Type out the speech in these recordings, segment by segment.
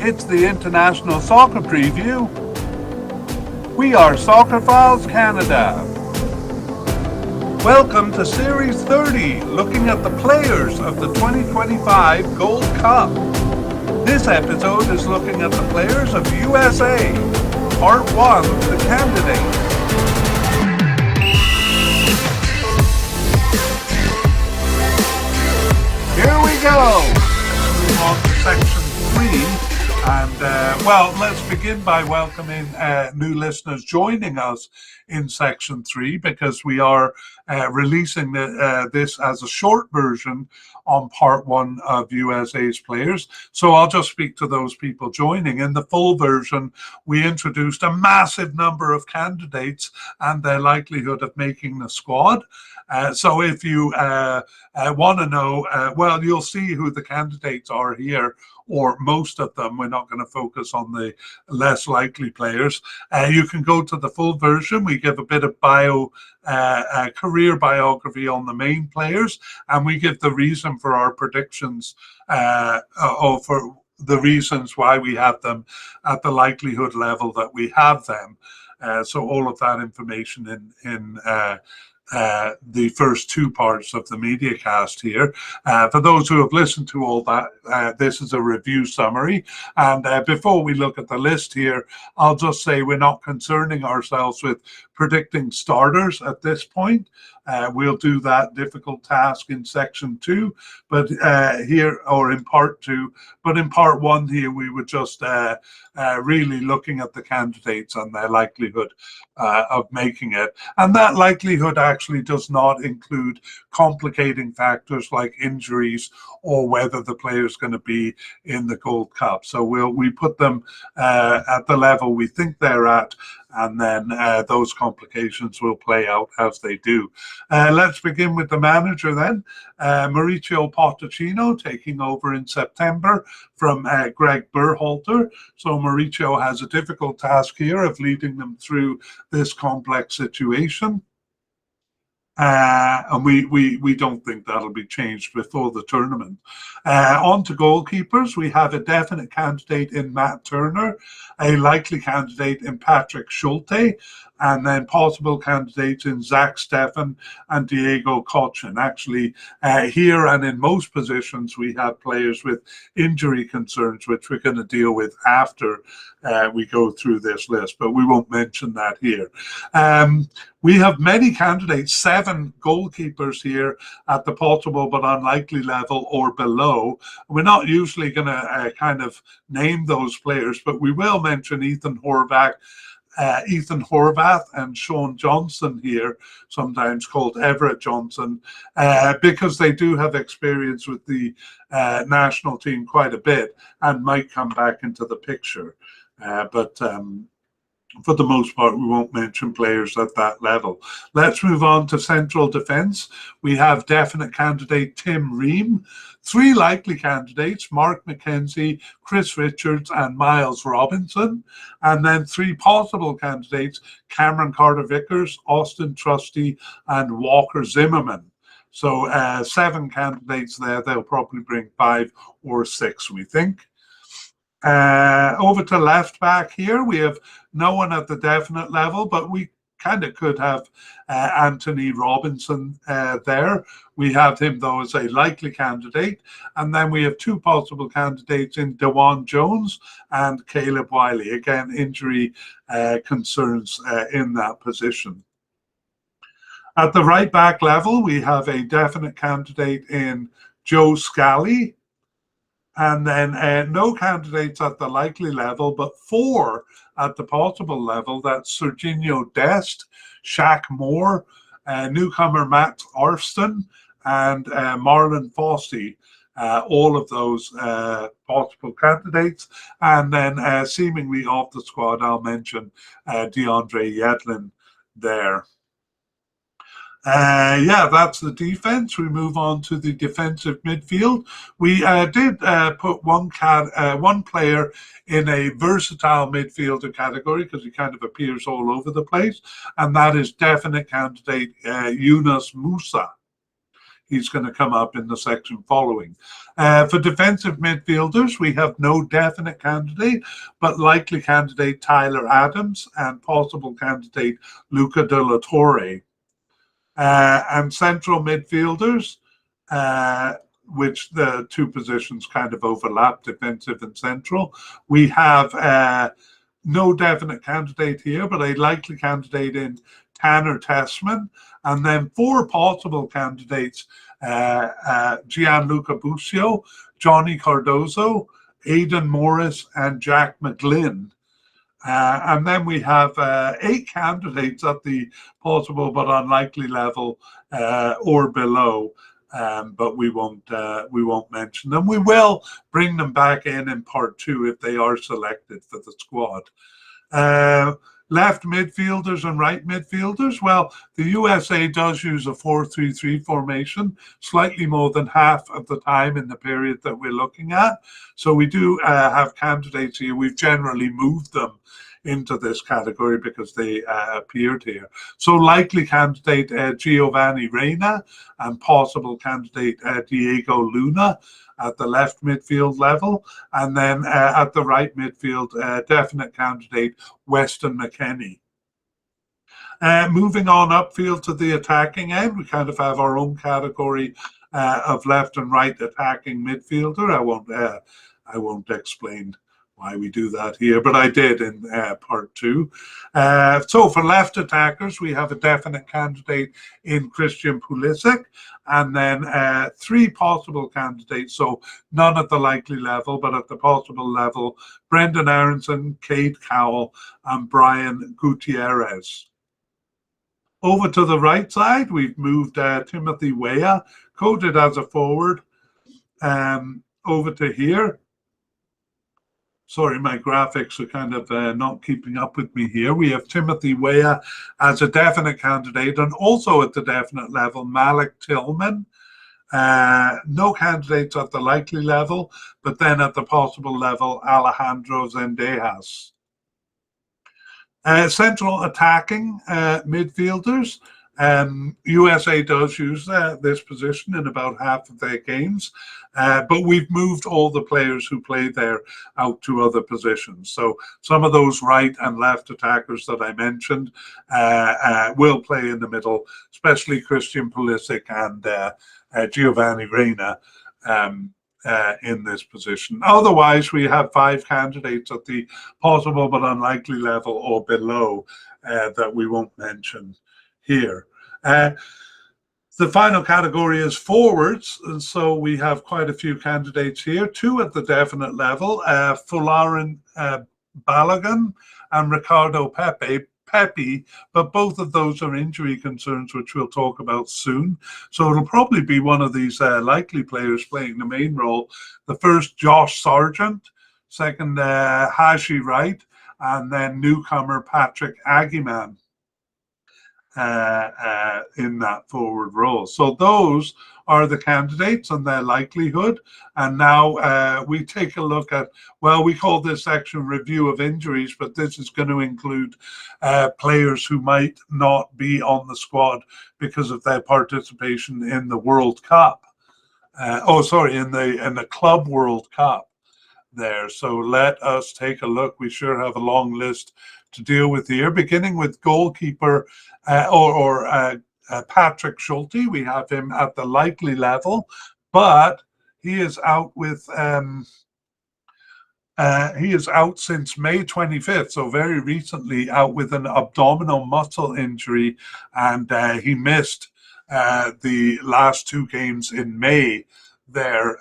It's the International Soccer Preview. We are Soccerphiles Canada. Welcome to Series 30, looking at the players of the 2025 Gold Cup. This episode is looking at the players of USA. Part 1, the candidates. Here we go. Let's move on to section 3. And, let's begin by welcoming new listeners joining us in section 3, because we are releasing this as a short version on part 1 of USA's players. So I'll just speak to those people joining. In the full version, we introduced a massive number of candidates and their likelihood of making the squad. So if you want to know, you'll see who the candidates are here, or most of them. We're not going to focus on the less likely players. You can go to the full version. We give a bit of career biography on the main players, and we give the reason for our predictions, for the reasons why we have them at the likelihood level that we have them. So all of that information in the first 2 parts of the mediacast here. For those who have listened to all that, this is a review summary. And before we look at the list here, I'll just say we're not concerning ourselves with predicting starters at this point. We'll do that difficult task in section 2, but here, or in part 2, but in part 1 here, we were just really looking at the candidates and their likelihood of making it. And that likelihood actually does not include complicating factors like injuries or whether the player is going to be in the Gold Cup. So we put them at the level we think they're at, and then those complications will play out as they do. Let's begin with the manager then. Mauricio Pochettino taking over in September from Greg Berhalter. So Mauricio has a difficult task here of leading them through this complex situation. And we don't think that'll be changed before the tournament. On to goalkeepers, we have a definite candidate in Matt Turner, a likely candidate in Patrick Schulte, and then possible candidates in Zach Steffen and Diego Cochin. Actually, here and in most positions, we have players with injury concerns, which we're going to deal with after we go through this list, but we won't mention that here. We have many candidates, 7 goalkeepers here at the possible but unlikely level or below. We're not usually going to kind of name those players, but we will mention Ethan Horvath and Sean Johnson here, sometimes called Everett Johnson, because they do have experience with the national team quite a bit and might come back into the picture. But for the most part, we won't mention players at that level. Let's move on to central defense. We have definite candidate Tim Ream, 3 likely candidates, Mark McKenzie, Chris Richards, and Miles Robinson. And then 3 possible candidates, Cameron Carter-Vickers, Austin Trusty, and Walker Zimmerman. So 7 candidates there. They'll probably bring 5 or 6, we think. Over to left back here, we have no one at the definite level, but we kind of could have Anthony Robinson there. We have him, though, as a likely candidate. And then we have 2 possible candidates in Dewan Jones and Caleb Wiley. Again, injury concerns in that position. At the right back level, we have a definite candidate in Joe Scally. And then no candidates at the likely level, but 4 at the possible level. That's Serginho Dest, Shaq Moore, newcomer Matt Arston, and Marlon Fossey. All of those possible candidates. And then seemingly off the squad, I'll mention DeAndre Yedlin there. That's the defense. We move on to the defensive midfield. We did put one player in a versatile midfielder category because he kind of appears all over the place, and that is definite candidate Yunus Musa. he's going to come up in the section following. For defensive midfielders, we have no definite candidate, but likely candidate Tyler Adams and possible candidate Luca de la Torre. And central midfielders, which the two positions kind of overlap, defensive and central. We have no definite candidate here, but a likely candidate in Tanner Tessman, and then four possible candidates: Gianluca Busio, Johnny Cardozo, Aidan Morris, and Jack McGlynn. And then we have 8 candidates at the possible but unlikely level or below, but we won't mention them. We will bring them back in part 2 if they are selected for the squad. Left midfielders and right midfielders. Well, the USA does use a 4-3-3 formation slightly more than half of the time in the period that we're looking at. So we do have candidates here. We've generally moved them into this category because they appeared here. So likely candidate Giovanni Reyna and possible candidate Diego Luna at the left midfield level, and then at the right midfield, definite candidate Weston McKennie. Moving on upfield to the attacking end, we kind of have our own category of left and right attacking midfielder. I won't explain why we do that here, but I did in part 2. So for left attackers, we have a definite candidate in Christian Pulisic, and then 3 possible candidates, so none at the likely level, but at the possible level: Brendan Aronson, Cade Cowell, and Brian Gutierrez. Over to the right side, we've moved Timothy Weah, coded as a forward, over to here. Sorry, my graphics are kind of not keeping up with me here. We have Timothy Weah as a definite candidate, and also at the definite level, Malik Tillman. No candidates at the likely level, but then at the possible level, Alejandro Zendejas. Central attacking midfielders. USA does use this position in about half of their games, but we've moved all the players who play there out to other positions. So some of those right and left attackers that I mentioned will play in the middle, especially Christian Pulisic and Giovanni Reyna in this position. Otherwise, we have 5 candidates at the possible but unlikely level or below that we won't mention here. The final category is forwards, and so we have quite a few candidates here. 2 at the definite level: Folarin Balogun and Ricardo Pepe, but both of those are injury concerns, which we'll talk about soon. So it'll probably be one of these likely players playing the main role. The first, Josh Sargent; second, Haji Wright; and then newcomer Patrick Agiman in that forward role. So those are the candidates and their likelihood. And now we take a look at, well, we call this section review of injuries, but this is going to include players who might not be on the squad because of their participation in the World Cup. In the Club World Cup there. So let us take a look. We sure have a long list to deal with here, beginning with goalkeeper Patrick Schulte. We have him at the likely level, but he is out with he is out since May 25th, so very recently, out with an abdominal muscle injury, and he missed the last 2 games in May there,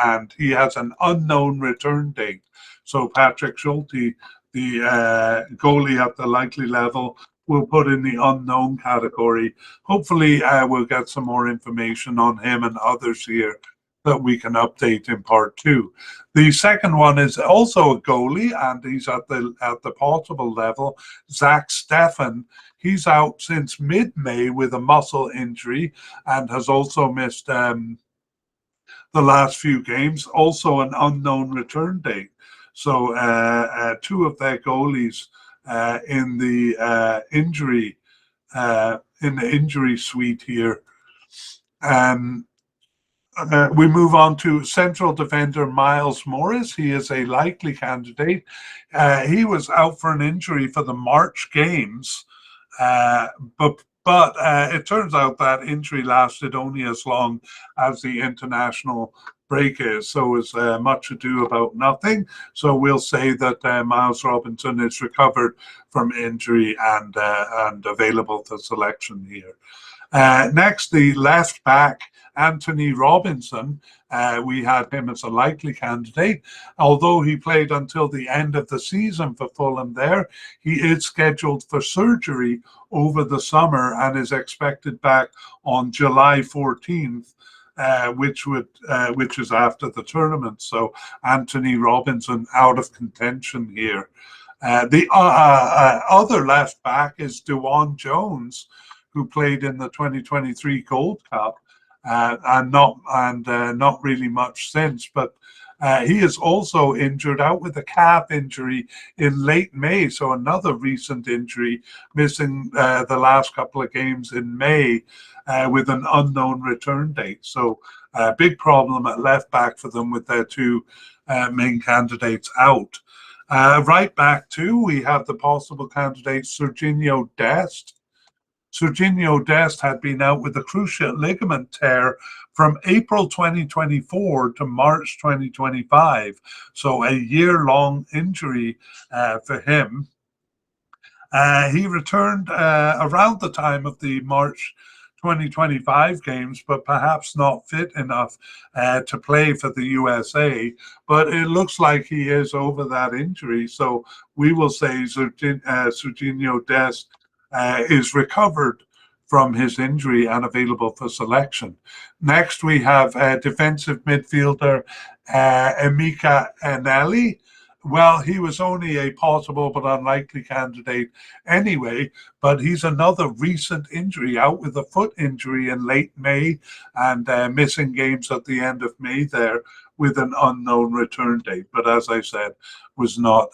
and he has an unknown return date. So Patrick Schulte, the goalie at the likely level, we'll put in the unknown category. Hopefully we'll get some more information on him and others here that we can update in part 2. The second one is also a goalie, and he's at the possible level, Zach Steffen. He's out since mid-May with a muscle injury and has also missed the last few games, also an unknown return date. So 2 of their goalies in the injury suite here. Um, we move on to central defender Miles Morris. He is a likely candidate. He was out for an injury for the March games, uh, but it turns out that injury lasted only as long as the international break is. So it's much ado about nothing. So we'll say that Miles Robinson is recovered from injury and available for selection here. Next, the left back, Anthony Robinson. We had him as a likely candidate. Although he played until the end of the season for Fulham there, he is scheduled for surgery over the summer and is expected back on July 14th. Which is after the tournament. So Anthony Robinson out of contention here. The other left back is Dewan Jones, who played in the 2023 Gold Cup, and not really much since. But he is also injured, out with a calf injury in late May. So another recent injury, missing the last couple of games in May with an unknown return date. So big problem at left back for them with their two main candidates out. Right back too, we have the possible candidate Serginho Dest. Serginho Dest had been out with a cruciate ligament tear from April 2024 to March 2025. So a year-long injury for him. He returned around the time of the March 2025 games, but perhaps not fit enough to play for the USA. But it looks like he is over that injury. So we will say Serginho Dest is recovered from his injury and available for selection. Next, we have defensive midfielder Emeka Eneli. Well, he was only a possible but unlikely candidate anyway, but he's another recent injury, out with a foot injury in late May and missing games at the end of May there with an unknown return date. But as I said, was not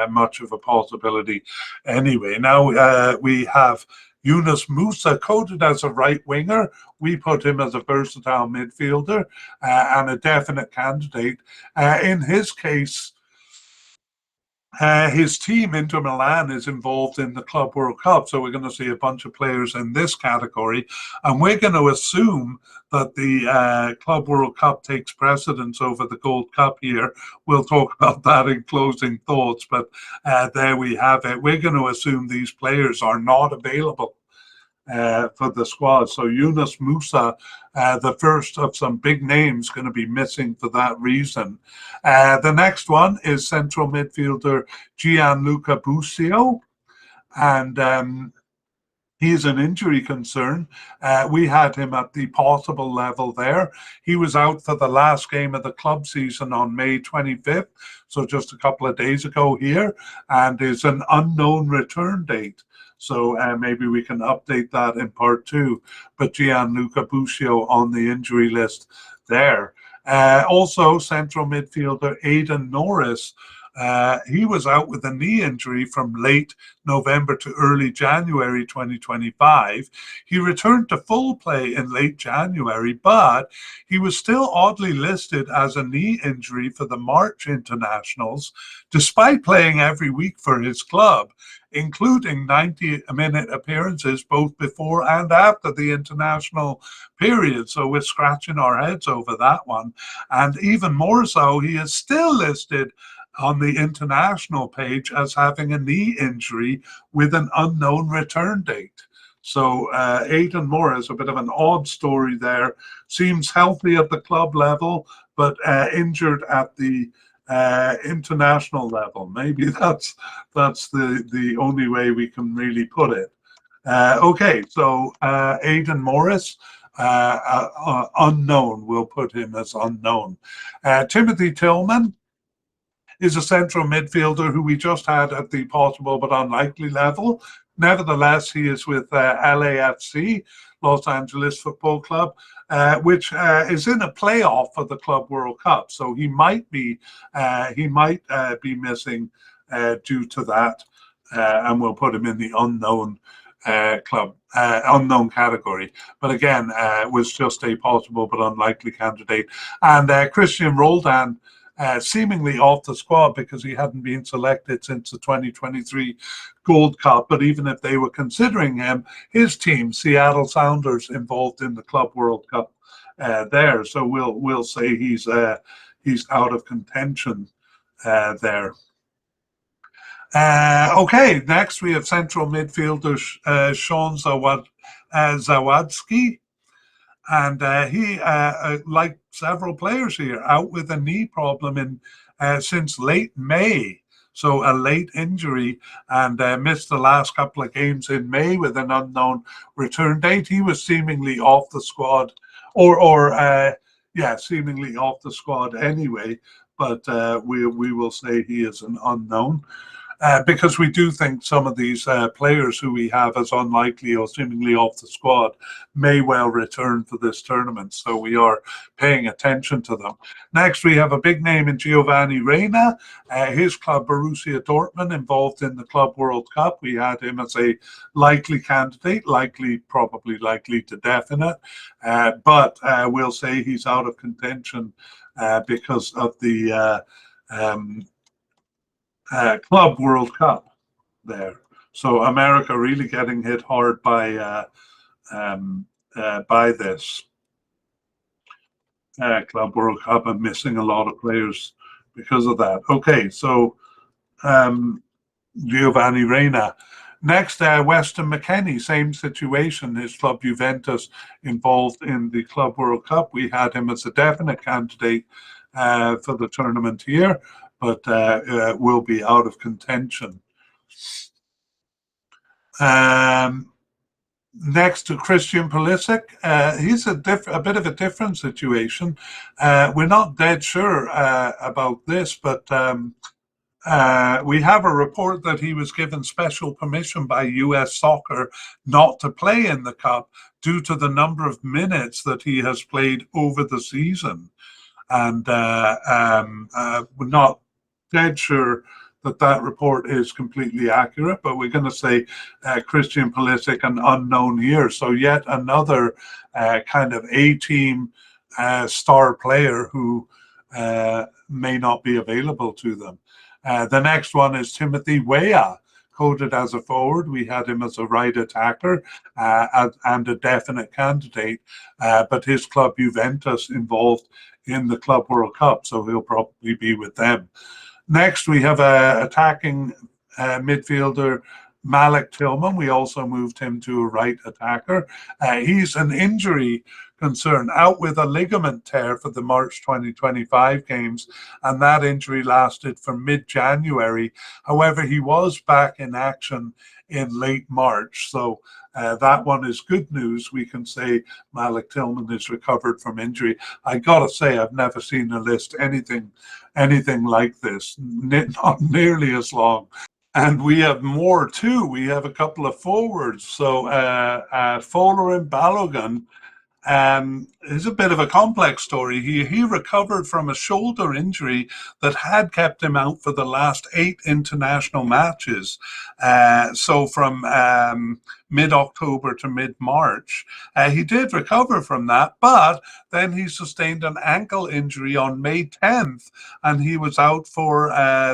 much of a possibility anyway. Now we have Yunus Musa, coded as a right winger. We put him as a versatile midfielder and a definite candidate. In his case, his team, Inter Milan, is involved in the Club World Cup. So we're going to see a bunch of players in this category. And we're going to assume that the Club World Cup takes precedence over the Gold Cup here. We'll talk about that in closing thoughts. But there we have it. We're going to assume these players are not available for the squad. So Yunus Musa, the first of some big names, going to be missing for that reason. The next one is central midfielder Gianluca Busio, and he's an injury concern. We had him at the possible level there. He was out for the last game of the club season on May 25th, so just a couple of days ago here, and is an unknown return date. So maybe we can update that in part two. But Gianluca Busio on the injury list there. Also, central midfielder Aidan Norris. He was out with a knee injury from late November to early January 2025. He returned to full play in late January, but he was still oddly listed as a knee injury for the March internationals, despite playing every week for his club, including 90-minute appearances both before and after the international period. So we're scratching our heads over that one. And even more so, he is still listed on the international page as having a knee injury with an unknown return date. So Aidan Morris, a bit of an odd story there. Seems healthy at the club level, but injured at the international level. Maybe that's the only way we can really put it. Okay, so Aidan Morris, unknown. We'll put him as unknown. Timothy Tillman is a central midfielder who we just had at the possible but unlikely level. Nevertheless, he is with LAFC, Los Angeles Football Club, which is in a playoff for the Club World Cup. So he might be missing due to that, and we'll put him in the unknown club, unknown category. But again, was just a possible but unlikely candidate. And Christian Roldan, seemingly off the squad because he hadn't been selected since the 2023 Gold Cup. But even if they were considering him, his team, Seattle Sounders, involved in the Club World Cup there. So we'll say he's out of contention there. Okay, next we have central midfielder Sean Zawadzki. And he, like several players here, out with a knee problem since late May. So a late injury, and missed the last couple of games in May with an unknown return date. He was seemingly off the squad, seemingly off the squad anyway. But we will say he is an unknown. Because we do think some of these players who we have as unlikely or seemingly off the squad may well return for this tournament. So we are paying attention to them. Next, we have a big name in Giovanni Reina. His club, Borussia Dortmund, involved in the Club World Cup. We had him as a likely candidate, probably likely to definite. But we'll say he's out of contention because of the Club World Cup there. So America really getting hit hard by this Club World Cup and missing a lot of players because of that. Okay, so Giovanni Reina. Next, Weston McKennie, same situation. His club Juventus involved in the Club World Cup. We had him as a definite candidate for the tournament here, but will be out of contention. Next to Christian Pulisic, he's a bit of a different situation. We're not dead sure about this, but we have a report that he was given special permission by US Soccer not to play in the Cup due to the number of minutes that he has played over the season. And we're not dead sure that report is completely accurate, but we're going to say Christian Pulisic, an unknown here. So yet another kind of A-team star player who may not be available to them. The next one is Timothy Weah, coded as a forward. We had him as a right attacker and a definite candidate, but his club Juventus involved in the Club World Cup, so he'll probably be with them. Next, we have attacking midfielder Malik Tillman. We also moved him to a right attacker. He's an injury concern, out with a ligament tear for the March 2025 games, and that injury lasted from mid-January. However, he was back in action in late March, so that one is good news. We can say Malik Tillman is recovered from injury. I gotta say, I've never seen a list anything like this, not nearly as long. And we have more too. We have a couple of forwards. So Folarin Balogun is a bit of a complex story. He recovered from a shoulder injury that had kept him out for the last 8 international matches. So from mid-October to mid-March. He did recover from that, but then he sustained an ankle injury on May 10th, and he was out for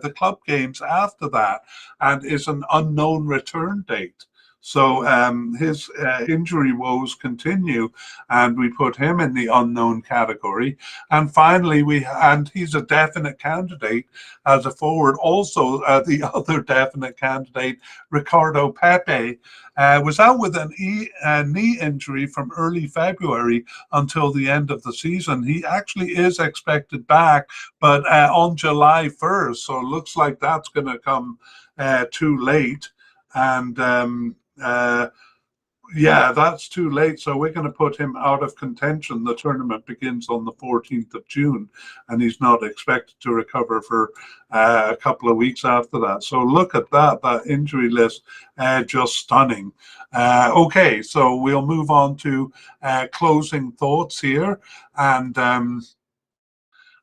the club games after that, and is an unknown return date. So his injury woes continue, and we put him in the unknown category. And finally, he's a definite candidate as a forward. Also, the other definite candidate, Ricardo Pepe, was out with a knee injury from early February until the end of the season. He actually is expected back, but on July 1st. So it looks like that's going to come too late. And that's too late. So we're going to put him out of contention. The tournament begins on the 14th of June, and he's not expected to recover for a couple of weeks after that. So look at that injury list, just stunning. Okay, so we'll move on to closing thoughts here. And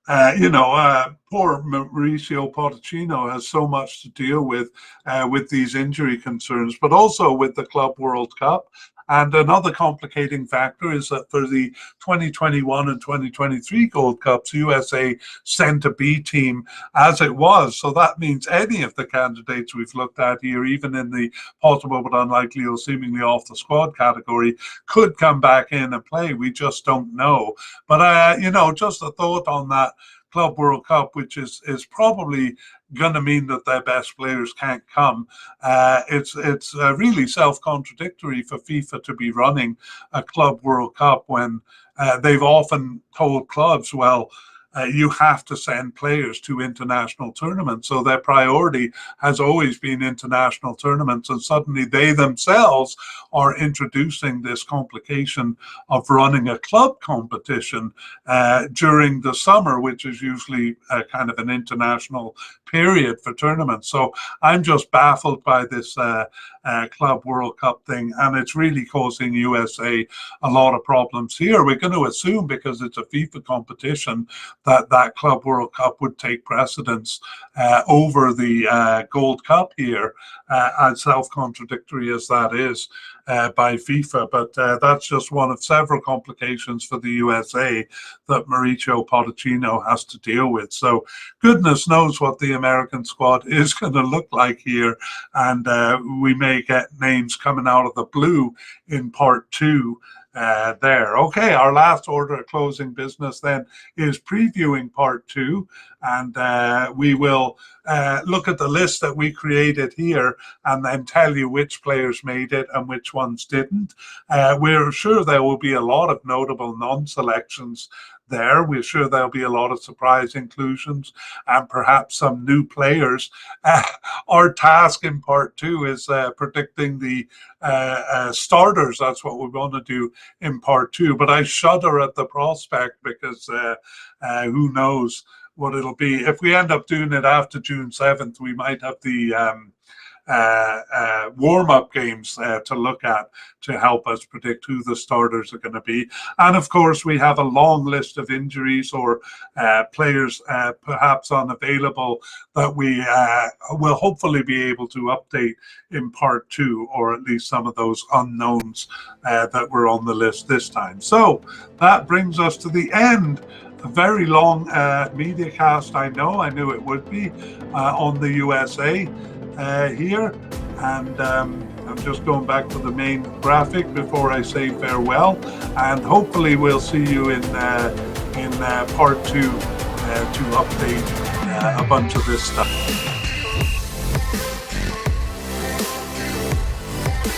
Poor Mauricio Pochettino has so much to deal with these injury concerns, but also with the Club World Cup. And another complicating factor is that for the 2021 and 2023 Gold Cups, USA sent a B team as it was. So that means any of the candidates we've looked at here, even in the possible but unlikely or seemingly off the squad category, could come back in and play. We just don't know. But, just a thought on that Club World Cup, which is probably going to mean that their best players can't come. It's really self-contradictory for FIFA to be running a Club World Cup when they've often told clubs, well, you have to send players to international tournaments. So their priority has always been international tournaments. And suddenly they themselves are introducing this complication of running a club competition during the summer, which is usually kind of an international period for tournaments. So I'm just baffled by this Club World Cup thing, and it's really causing USA a lot of problems here. We're going to assume, because it's a FIFA competition, that Club World Cup would take precedence over the Gold Cup here, as self-contradictory as that is by FIFA. But that's just one of several complications for the USA that Mauricio Pochettino has to deal with. So goodness knows what the American squad is going to look like here, and we may get names coming out of the blue in part two there. Okay, our last order of closing business then is previewing part two, and we will look at the list that we created here and then tell you which players made it and which ones didn't. We're sure there will be a lot of notable non-selections there. We're sure there'll be a lot of surprise inclusions and perhaps some new players. Our task in part two is predicting the starters. That's what we're going to do in part two. But I shudder at the prospect, because who knows what it'll be. If we end up doing it after June 7th, we might have the warm-up games to look at to help us predict who the starters are going to be. And of course, we have a long list of injuries or players perhaps unavailable that we will hopefully be able to update in part two, or at least some of those unknowns that were on the list this time. So that brings us to the end. A very long media cast, I knew it would be, on the USA here, and I'm just going back to the main graphic before I say farewell, and hopefully we'll see you in part two to update a bunch of this stuff.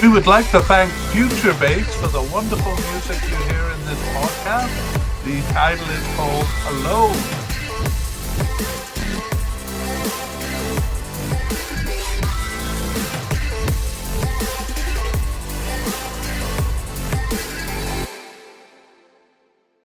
We would like to thank Future Bass for the wonderful music you hear in this podcast. The title is called Alone.